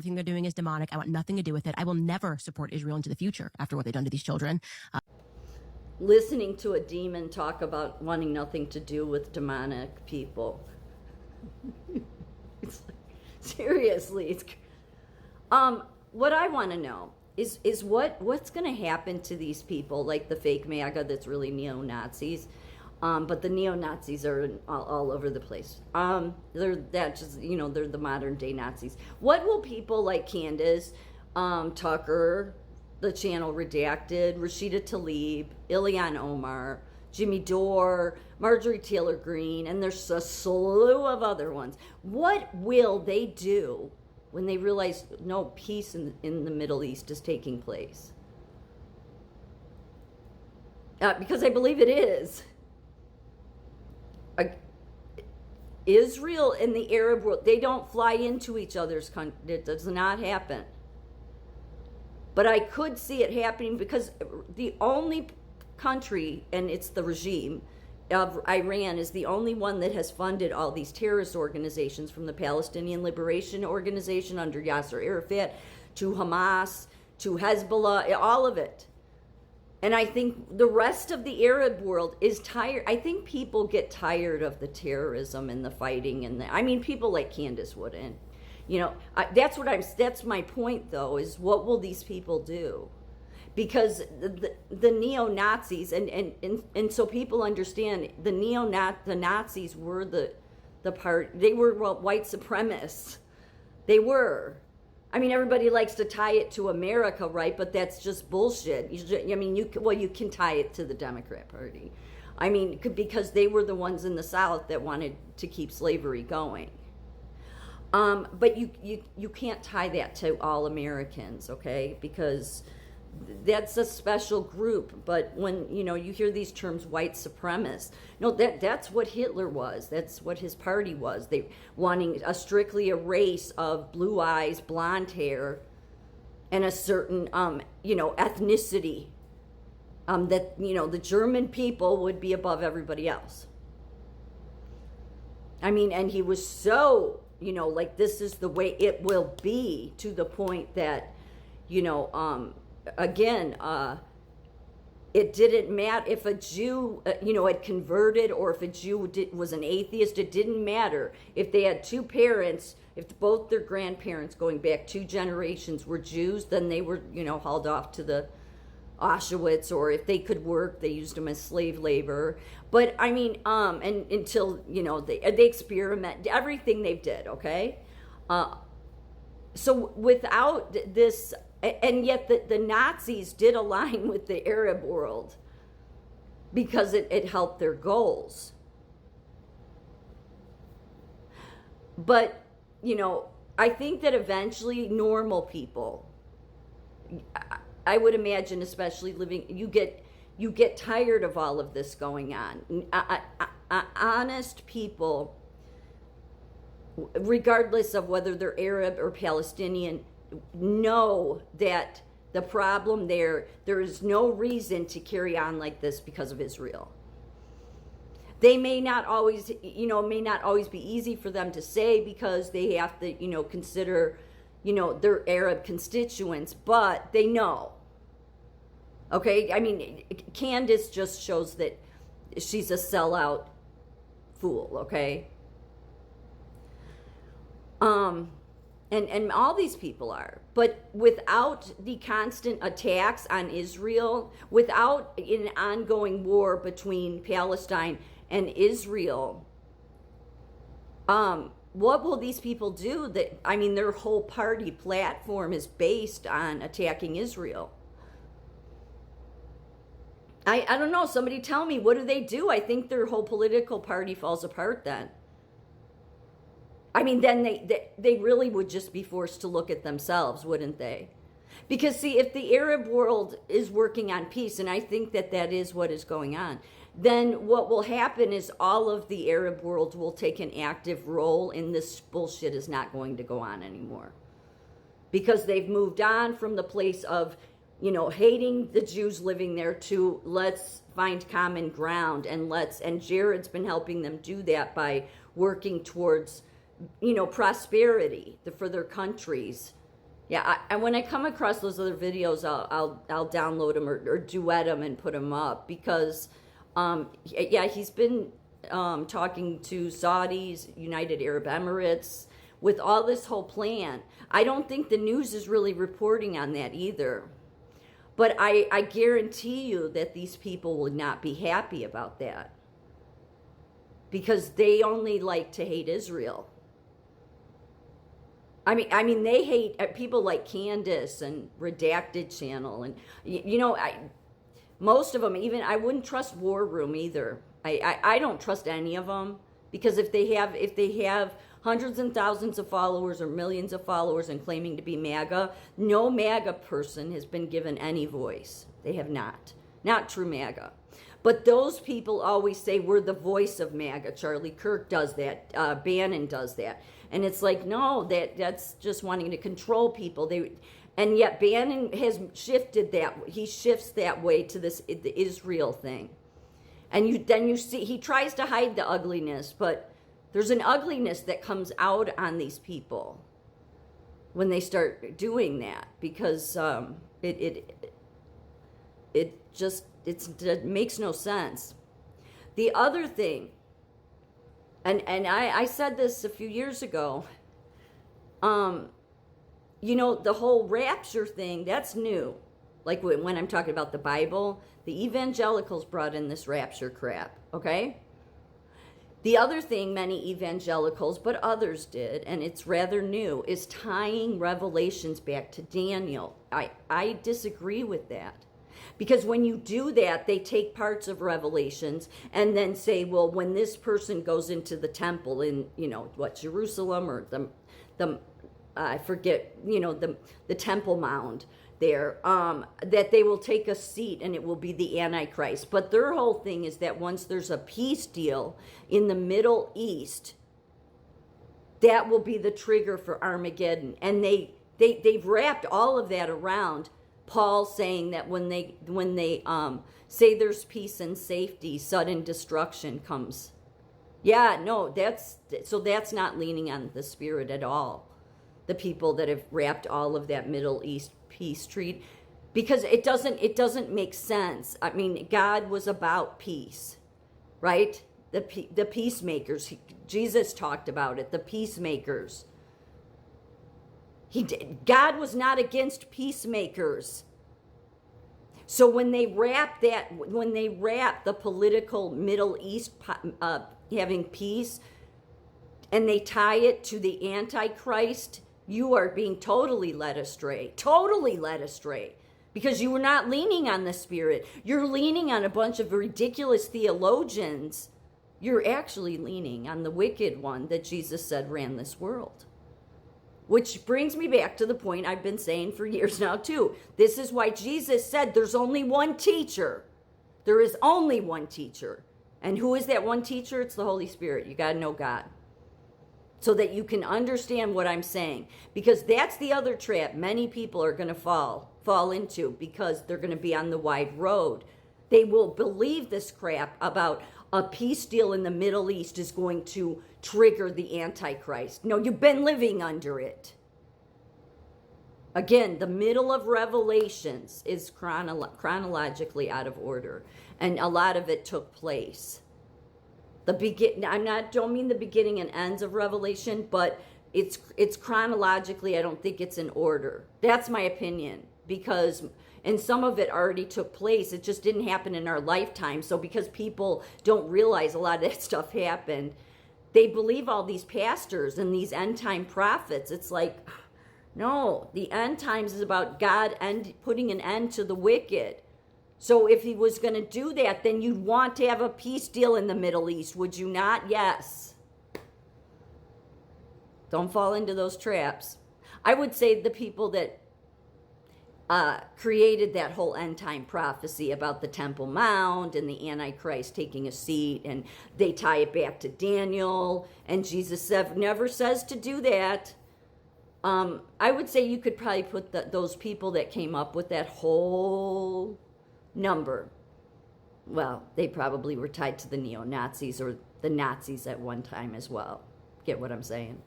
everything they're doing is demonic. I want nothing to do with it. I will never support Israel into the future after what they've done to these children. Listening to a demon talk about wanting nothing to do with demonic people. It's like, seriously. What I want to know is what's going to happen to these people, like the fake MAGA that's really neo-Nazis. But the neo-Nazis are all over the place. They're the modern day Nazis. What will people like Candace, Tucker, the channel Redacted, Rashida Tlaib, Ilhan Omar, Jimmy Dore, Marjorie Taylor Greene, and there's a slew of other ones. What will they do when they realize no peace in the Middle East is taking place? Because I believe it is. Israel and the Arab world, they don't fly into each other's country. It does not happen. But I could see it happening because the only country, and it's the regime of Iran, is the only one that has funded all these terrorist organizations, from the Palestinian Liberation Organization under Yasser Arafat to Hamas to Hezbollah, all of it. And I think the rest of the Arab world is tired. I think people get tired of the terrorism and the fighting and people like Candace wouldn't. That's my point though, is what will these people do? Because the neo-Nazis and so people understand the Nazis were they were white supremacists. They were. Everybody likes to tie it to America, right? But that's just bullshit. You can tie it to the Democrat Party. Because they were the ones in the South that wanted to keep slavery going. But you can't tie that to all Americans, okay? Because that's a special group. But when you hear these terms, white supremacist, no, that's what Hitler was. That's what his party was. They wanting strictly a race of blue eyes, blonde hair, and a certain ethnicity. That the German people would be above everybody else. And he was so like, this is the way it will be, to the point that again, it didn't matter if a Jew, had converted, or if a Jew was an atheist. It didn't matter if they had two parents. If both their grandparents, going back 2 generations, were Jews, then they were, hauled off to the Auschwitz. Or if they could work, they used them as slave labor. But and until they experiment, everything they did. Okay, so without this. And yet the Nazis did align with the Arab world because it helped their goals. But, I think that eventually normal people, I would imagine, especially you get tired of all of this going on. Honest people, regardless of whether they're Arab or Palestinian, know that the problem there is no reason to carry on like this because of Israel. They may not always be easy for them to say, because they have to, consider, their Arab constituents, but they know. Okay, Candace just shows that she's a sellout fool, okay? And all these people are. But without the constant attacks on Israel, without an ongoing war between Palestine and Israel, what will these people do? Their whole party platform is based on attacking Israel. I don't know. Somebody tell me, what do they do? I think their whole political party falls apart then. Then they really would just be forced to look at themselves, wouldn't they? Because, see, if the Arab world is working on peace, and I think that is what is going on, then what will happen is all of the Arab world will take an active role, and this bullshit is not going to go on anymore. Because they've moved on from the place of, hating the Jews living there to let's find common ground, and Jared's been helping them do that by working towards prosperity for their countries, Yeah, and when I come across those other videos, I'll download them or duet them and put them up because, yeah, he's been talking to Saudis, United Arab Emirates, with all this whole plan. I don't think the news is really reporting on that either. But I guarantee you that these people will not be happy about that because they only like to hate Israel. I mean, they hate people like Candace and Redacted Channel, and most of them. Even I wouldn't trust War Room either. I don't trust any of them because if they have hundreds and thousands of followers or millions of followers and claiming to be MAGA, no MAGA person has been given any voice. They have not true MAGA. But those people always say we're the voice of MAGA. Charlie Kirk does that. Bannon does that. And it's like, no, that's just wanting to control people. And yet Bannon has shifted that. He shifts that way to the Israel thing. And then you see, he tries to hide the ugliness, but there's an ugliness that comes out on these people when they start doing that because it makes no sense. The other thing, and I said this a few years ago, the whole rapture thing, that's new. Like when I'm talking about the Bible, the evangelicals brought in this rapture crap, okay? The other thing many evangelicals, but others did, and it's rather new, is tying Revelations back to Daniel. I disagree with that. Because when you do that, they take parts of Revelations and then say, well, when this person goes into the temple in, Jerusalem or I forget, the Temple Mound there, that they will take a seat and it will be the Antichrist. But their whole thing is that once there's a peace deal in the Middle East, that will be the trigger for Armageddon. And they've wrapped all of that around Paul saying that when they say there's peace and safety, sudden destruction comes. Yeah, no, that's not leaning on the Spirit at all. The people that have wrapped all of that Middle East peace treaty, because it doesn't make sense. I mean, God was about peace, right? The peacemakers. Jesus talked about it. The peacemakers. God was not against peacemakers. So when they wrap the political Middle East having peace, and they tie it to the Antichrist, you are being totally led astray. Totally led astray. Because you were not leaning on the Spirit. You're leaning on a bunch of ridiculous theologians. You're actually leaning on the wicked one that Jesus said ran this world. Which brings me back to the point I've been saying for years now too. This is why Jesus said there's only one teacher. There is only one teacher. And who is that one teacher? It's the Holy Spirit. You got to know God. So that you can understand what I'm saying. Because that's the other trap many people are going to fall into, because they're going to be on the wide road. They will believe this crap about a peace deal in the Middle East is going to trigger the Antichrist. No, you've been living under it. Again, the middle of Revelations is chronologically out of order, and a lot of it took place. Don't mean the beginning and ends of Revelation, but it's chronologically, I don't think it's in order. That's my opinion, and some of it already took place. It just didn't happen in our lifetime. So because people don't realize a lot of that stuff happened, they believe all these pastors and these end time prophets. It's like, no, the end times is about God putting an end to the wicked. So if he was going to do that, then you'd want to have a peace deal in the Middle East, would you not? Yes. Don't fall into those traps. I would say the people that created that whole end time prophecy about the Temple Mount and the Antichrist taking a seat, and they tie it back to Daniel, and Jesus never says to do that. I would say you could probably put those people that came up with that whole number, well, they probably were tied to the neo-Nazis or the Nazis at one time as well. Get what I'm saying?